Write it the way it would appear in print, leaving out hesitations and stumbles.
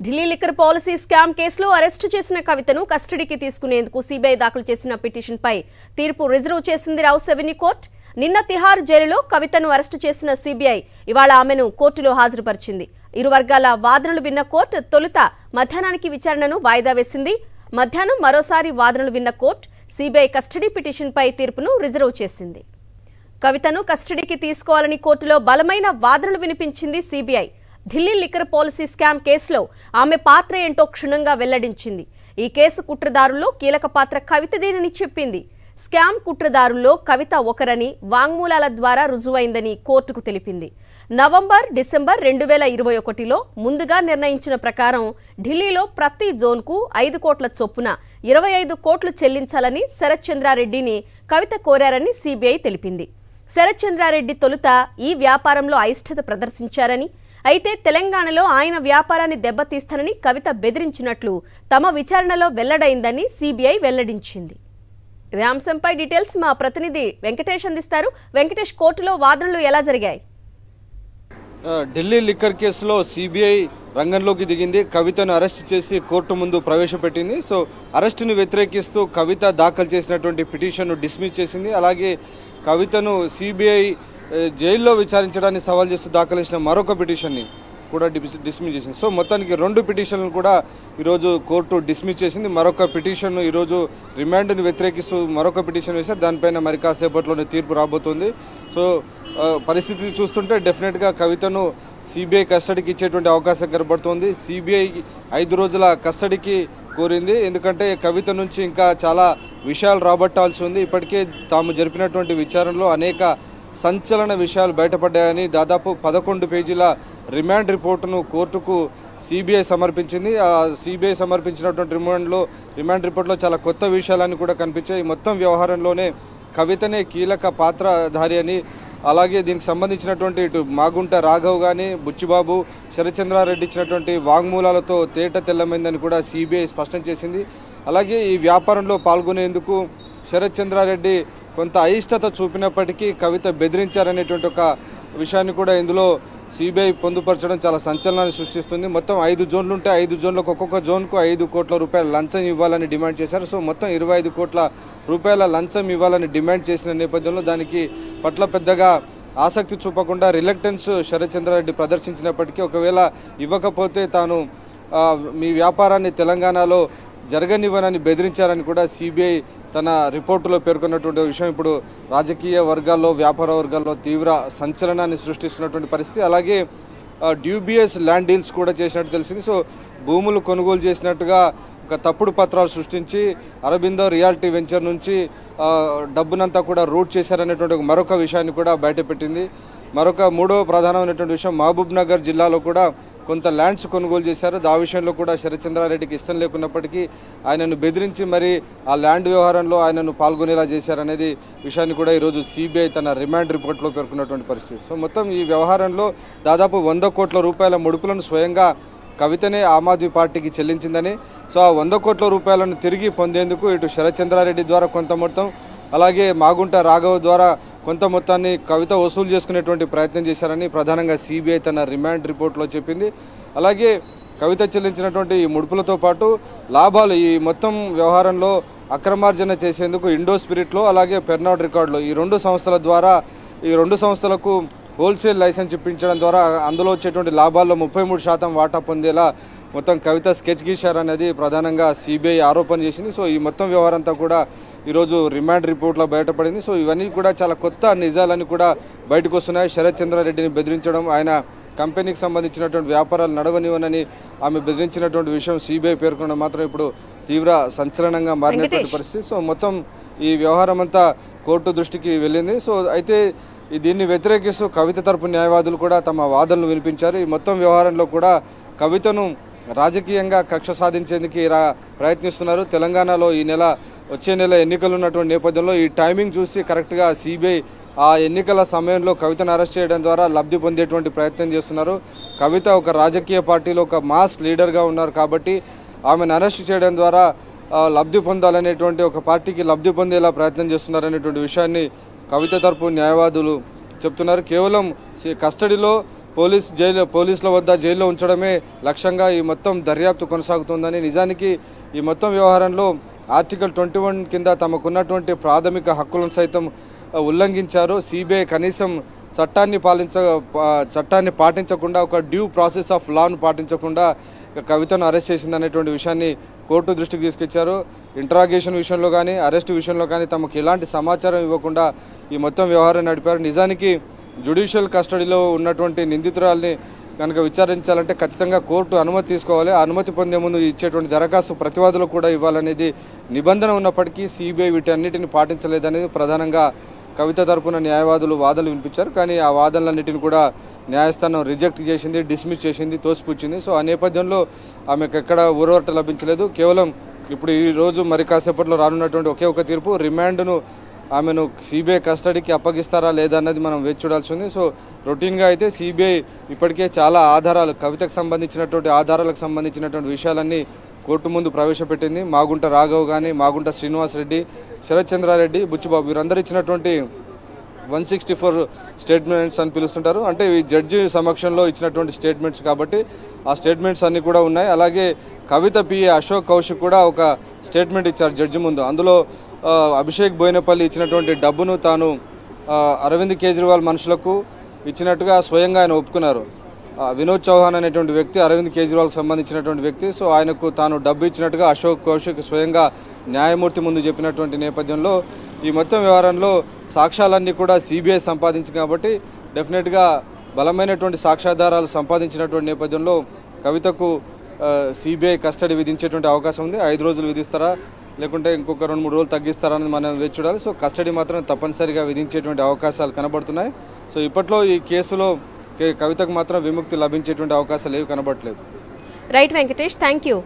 Delhi liquor policy scam కేసులో arrest చేసిన కవితను కస్టడీకి తీసుకునేందుకు సిబిఐ దాఖలు చేసిన పిటిషన్పై తీర్పు రిజర్వ్ చేసింది రౌస్ అవెన్యూ కోర్టు. నిన్న తిహార్ జైలులో కవితను అరెస్టు చేసిన సిబిఐ ఇవాళ ఆమెను కోర్టులో హాజరుపరిచింది. ఇరు వర్గాల వాదనలు విన్న కోర్టు తొలుత మధ్యాహ్నానికి విచారణను వాయిదా వేసింది. మధ్యాహ్నం మరోసారి వాదనలు విన్న కోర్టు సిబిఐ కస్టడీ పిటిషన్పై తీర్పును రిజర్వ్ చేసింది. కవితను కస్టడీకి తీసుకోవాలని కోర్టులో బలమైన వాదనలు వినిపించింది CBI. Delhi liquor policy scam కేసులో ఆమె పాత్ర ఏంటో క్షుణ్ణంగా వెల్లడించింది. ఈ కేసు కుట్రదారుల్లో కీలక పాత్ర కవితదేనని చెప్పింది. స్కామ్ కుట్రదారుల్లో కవిత ఒకరని వాంగ్మూలాల ద్వారా రుజువైందని కోర్టుకు తెలిపింది. నవంబర్, డిసెంబర్ 2021లో ముందుగా నిర్ణయించిన ప్రకారం ఢిల్లీలో ప్రతి జోన్కు 5 కోట్ల చొప్పున 25 కోట్లు చెల్లించాలని శరత్ చంద్రారెడ్డిని కవిత కోరారని సిబిఐ తెలిపింది. శరత్ చంద్రారెడ్డి తొలుత ఈ వ్యాపారంలో అయిష్టత ప్రదర్శించారని, అయితే తెలంగాణలో ఆయన వ్యాపారాన్ని దెబ్బతీస్తానని కవిత బెదిరించినట్లు తమ విచారణలో వెల్లడైందని సిబిఐ వెల్లడించింది. ఇదే అంశంపై డీటెయిల్స్ మా ప్రతినిధి వెంకటేష్ అందిస్తారు. వెంకటేష్, కోర్టులో వాదనలు ఎలా జరిగాయి? ఢిల్లీ లిక్కర్ కేసులో సిబిఐ రంగంలోకి దిగింది. కవితను అరెస్ట్ చేసి కోర్టు ముందు ప్రవేశపెట్టింది. సో అరెస్టును వ్యతిరేకిస్తూ కవిత దాఖలు చేసినటువంటి పిటిషన్ను డిస్మిస్ చేసింది. అలాగే కవితను సిబిఐ జైల్లో విచారించడానికి సవాల్ చేస్తూ దాఖలు చేసిన మరొక పిటిషన్ని కూడా డిస్మిస్ చేసింది. సో మొత్తానికి 2 పిటిషన్లను కూడా ఈరోజు కోర్టు డిస్మిస్ చేసింది. మరొక పిటిషన్ను ఈరోజు రిమాండ్ను వ్యతిరేకిస్తూ మరొక పిటిషన్ వేశారు. దానిపైన మరి కాసేపట్లోనే తీర్పు రాబోతుంది. సో పరిస్థితి చూస్తుంటే డెఫినెట్గా కవితను సిబిఐ కస్టడీకి ఇచ్చేటువంటి అవకాశం కనబడుతోంది. సిబిఐ 5 రోజుల కస్టడీకి కోరింది. ఎందుకంటే కవిత నుంచి ఇంకా చాలా విషయాలు రాబట్టాల్సి ఉంది. ఇప్పటికే తాము జరిపినటువంటి విచారణలో అనేక సంచలన విషయాలు బయటపడ్డాయని దాదాపు 11 పేజీల రిమాండ్ రిపోర్టును కోర్టుకు సిబిఐ సమర్పించింది. ఆ సిబిఐ సమర్పించినటువంటి రిమాండ్ రిపోర్ట్లో చాలా కొత్త విషయాలన్నీ కూడా కనిపించాయి. మొత్తం వ్యవహారంలోనే కవితనే కీలక పాత్రధారి అని, అలాగే దీనికి సంబంధించినటువంటి ఇటు మాగుంట రాఘవ్ కానీ, బుచ్చిబాబు, శరత్చంద్రారెడ్డి ఇచ్చినటువంటి వాంగ్మూలాలతో తేట తెల్లమైందని కూడా సిబిఐ స్పష్టం చేసింది. అలాగే ఈ వ్యాపారంలో పాల్గొనేందుకు శరత్చంద్రారెడ్డి కొంత అయిష్టత చూపినప్పటికీ కవిత బెదిరించారనేటువంటి ఒక విషయాన్ని కూడా ఇందులో సిబిఐ పొందుపరచడం చాలా సంచలనాన్ని సృష్టిస్తుంది. మొత్తం 5 జోన్లు ఉంటే 5 జోన్లకు ఒక్కొక్క జోన్కు 5 కోట్ల రూపాయల లంచం ఇవ్వాలని డిమాండ్ చేశారు. సో మొత్తం 25 కోట్ల రూపాయల లంచం ఇవ్వాలని డిమాండ్ చేసిన నేపథ్యంలో దానికి పట్ల పెద్దగా ఆసక్తి చూపకుండా రిలక్టెన్స్ శరత్ చంద్రారెడ్డి ప్రదర్శించినప్పటికీ, ఒకవేళ ఇవ్వకపోతే తాను మీ వ్యాపారాన్ని తెలంగాణలో జరగనివ్వనని బెదిరించారని కూడా సిబిఐ తన రిపోర్టులో పేర్కొన్నటువంటి విషయం ఇప్పుడు రాజకీయ వర్గాల్లో, వ్యాపార వర్గాల్లో తీవ్ర సంచలనాన్ని సృష్టిస్తున్నటువంటి పరిస్థితి. అలాగే డ్యూబియస్ ల్యాండ్ డీల్స్ కూడా చేసినట్టు తెలిసింది. సో భూములు కొనుగోలు చేసినట్టుగా ఒక తప్పుడు పత్రాలు సృష్టించి అరబిందో రియాలిటీ వెంచర్ నుంచి డబ్బునంతా కూడా రూట్ చేశారనేటువంటి మరొక విషయాన్ని కూడా బయటపెట్టింది. మరొక 3వ ప్రధానమైనటువంటి విషయం, మహబూబ్ నగర్ జిల్లాలో కూడా కొంత ల్యాండ్స్ కొనుగోలు చేశారు. ఆ విషయంలో కూడా శరత్చంద్రారెడ్డికి ఇష్టం లేకున్నప్పటికీ ఆయనను బెదిరించి మరి ఆ ల్యాండ్ వ్యవహారంలో ఆయనను పాల్గొనేలా చేశారనేది విషయాన్ని కూడా ఈరోజు సిబిఐ తన రిమాండ్ రిపోర్ట్లో పేర్కొన్నటువంటి పరిస్థితి. సో మొత్తం ఈ వ్యవహారంలో దాదాపు 100 కోట్ల రూపాయల ముడుపులను స్వయంగా కవితనే ఆమ్ ఆద్మీ పార్టీకి చెల్లించిందని, సో ఆ 100 కోట్ల రూపాయలను తిరిగి పొందేందుకు ఇటు శరత్చంద్రారెడ్డి ద్వారా కొంత మొత్తం, అలాగే మాగుంట రాఘవ్ ద్వారా కొంత మొత్తాన్ని కవిత వసూలు చేసుకునేటువంటి ప్రయత్నం చేశారని ప్రధానంగా సిబిఐ తన రిమాండ్ రిపోర్ట్లో చెప్పింది. అలాగే కవిత చెల్లించినటువంటి ఈ ముడుపులతో పాటు లాభాలు ఈ మొత్తం వ్యవహారంలో అక్రమార్జన చేసేందుకు ఇండో స్పిరిట్లో, అలాగే పెర్నాడ్ రికార్డులు ఈ 2 సంస్థల ద్వారా, ఈ 2 సంస్థలకు హోల్సేల్ లైసెన్స్ ఇప్పించడం ద్వారా అందులో వచ్చేటువంటి లాభాల్లో 33% వాటా పొందేలా మొత్తం కవిత స్కెచ్ గీశారనేది ప్రధానంగా సిబిఐ ఆరోపణ చేసింది. సో ఈ మొత్తం వ్యవహారం అంతా కూడా ఈరోజు రిమాండ్ రిపోర్ట్లో బయటపడింది. సో ఇవన్నీ కూడా చాలా కొత్త నిజాలని కూడా బయటకు వస్తున్నాయి. శరత్ చంద్రారెడ్డిని బెదిరించడం, ఆయన కంపెనీకి సంబంధించినటువంటి వ్యాపారాలు నడవనివ్వనని ఆమె బెదిరించినటువంటి విషయం సిబిఐ పేర్కొనడం మాత్రం ఇప్పుడు తీవ్ర సంచలనంగా మారినటువంటి పరిస్థితి. సో మొత్తం ఈ వ్యవహారం అంతా కోర్టు దృష్టికి వెళ్ళింది. సో అయితే దీన్ని వ్యతిరేకిస్తూ కవిత తరపు న్యాయవాదులు కూడా తమ వాదనలు వినిపించారు. ఈ మొత్తం వ్యవహారంలో కూడా కవితను రాజకీయంగా కక్ష సాధించేందుకు ప్రయత్నిస్తున్నారు. తెలంగాణలో వచ్చే నెల ఎన్నికలు ఉన్నటువంటి నేపథ్యంలో ఈ టైమింగ్ చూసి కరెక్ట్గా సిబిఐ ఆ ఎన్నికల సమయంలో కవితను అరెస్ట్ చేయడం ద్వారా లబ్ధి పొందేటువంటి ప్రయత్నం చేస్తున్నారు. కవిత ఒక రాజకీయ పార్టీలో ఒక మాస్ లీడర్గా ఉన్నారు కాబట్టి ఆమెను అరెస్ట్ చేయడం ద్వారా లబ్ధి పొందాలనేటువంటి, ఒక పార్టీకి లబ్ధి పొందేలా ప్రయత్నం చేస్తున్నారనేటువంటి విషయాన్ని కవిత తరపు న్యాయవాదులు చెప్తున్నారు. కేవలం కస్టడీలో పోలీసుల వద్ద జైల్లో ఉంచడమే లక్ష్యంగా ఈ మొత్తం దర్యాప్తు కొనసాగుతుందని, నిజానికి ఈ మొత్తం వ్యవహారంలో ఆర్టికల్ 21 కింద తమకున్నటువంటి ప్రాథమిక హక్కులను సైతం ఉల్లంఘించారు. సిబిఐ కనీసం చట్టాన్ని పాటించకుండా, ఒక డ్యూ ప్రాసెస్ ఆఫ్ లాను పాటించకుండా కవితను అరెస్ట్ చేసింది అనేటువంటి విషయాన్ని కోర్టు దృష్టికి తీసుకొచ్చారు. ఇంటరాగేషన్ విషయంలో కానీ, అరెస్ట్ విషయంలో కానీ తమకు ఎలాంటి సమాచారం ఇవ్వకుండా ఈ మొత్తం వ్యవహారం నడిపారు. నిజానికి జ్యుడిషియల్ కస్టడీలో ఉన్నటువంటి నిందితురాల్ని కనుక విచారించాలంటే ఖచ్చితంగా కోర్టు అనుమతి తీసుకోవాలి. ఆ అనుమతి పొందే ముందు ఇచ్చేటువంటి దరఖాస్తు ప్రతివాదులకు కూడా ఇవ్వాలనేది నిబంధన ఉన్నప్పటికీ సిబిఐ వీటన్నిటిని పాటించలేదనేది ప్రధానంగా కవిత తరపున న్యాయవాదులు వాదనలు వినిపించారు. కానీ ఆ వాదనలన్నిటిని కూడా న్యాయస్థానం రిజెక్ట్ చేసింది, డిస్మిస్ చేసింది, తోసిపుచ్చింది. సో ఆ నేపథ్యంలో ఆమెకు ఎక్కడ ఊరవట లభించలేదు. కేవలం ఇప్పుడు ఈ రోజు మరి కాసేపట్లో రానున్నటువంటి ఒకే ఒక తీర్పు, రిమాండ్ను ఆమెను సిబిఐ కస్టడీకి అప్పగిస్తారా లేదా అన్నది మనం వేచి చూడాల్సి ఉంది. సో రొటీన్గా అయితే సిబిఐ ఇప్పటికే చాలా ఆధారాలు, కవితకు సంబంధించినటువంటి ఆధారాలకు సంబంధించినటువంటి విషయాలన్నీ కోర్టు ముందు ప్రవేశపెట్టింది. మాగుంట రాఘవ్ కానీ, మాగుంట శ్రీనివాస్ రెడ్డి, శరత్ చంద్రారెడ్డి, బుచ్చిబాబు వీరందరూ ఇచ్చినటువంటి 164 స్టేట్మెంట్స్ అని పిలుస్తుంటారు. అంటే ఈ జడ్జి సమక్షంలో ఇచ్చినటువంటి స్టేట్మెంట్స్ కాబట్టి ఆ స్టేట్మెంట్స్ అన్నీ కూడా ఉన్నాయి. అలాగే కవిత పిఏ అశోక్ కౌశిక్ కూడా ఒక స్టేట్మెంట్ ఇచ్చారు జడ్జి ముందు. అందులో అభిషేక్ బోయినపల్లి ఇచ్చినటువంటి డబ్బును తాను అరవింద్ కేజ్రీవాల్ మనుషులకు ఇచ్చినట్టుగా స్వయంగా ఆయన ఒప్పుకున్నారు. వినోద్ చౌహాన్ అనేటువంటి వ్యక్తి అరవింద్ కేజ్రీవాల్కి సంబంధించినటువంటి వ్యక్తి. సో ఆయనకు తాను డబ్బు ఇచ్చినట్టుగా అశోక్ కౌశిక్ స్వయంగా న్యాయమూర్తి ముందు చెప్పినటువంటి నేపథ్యంలో ఈ మొత్తం వ్యవహారంలో సాక్ష్యాలన్నీ కూడా సిబిఐ సంపాదించింది కాబట్టి డెఫినెట్గా బలమైనటువంటి సాక్ష్యాధారాలు సంపాదించినటువంటి నేపథ్యంలో కవితకు సిబిఐ కస్టడీ విధించేటువంటి అవకాశం ఉంది. 5 రోజులు విధిస్తారా లేకుంటే ఇంకొక 2-3 రోజులు తగ్గిస్తారా అని మనం వేచి చూడాలి. సో కస్టడీ మాత్రం తప్పనిసరిగా విధించేటువంటి అవకాశాలు కనబడుతున్నాయి. సో ఇప్పట్లో ఈ కేసులో కవితకు మాత్రం విముక్తి లభించేటువంటి అవకాశాలు ఏవి కనబడట్లేదు. Right Venkatesh, thank you.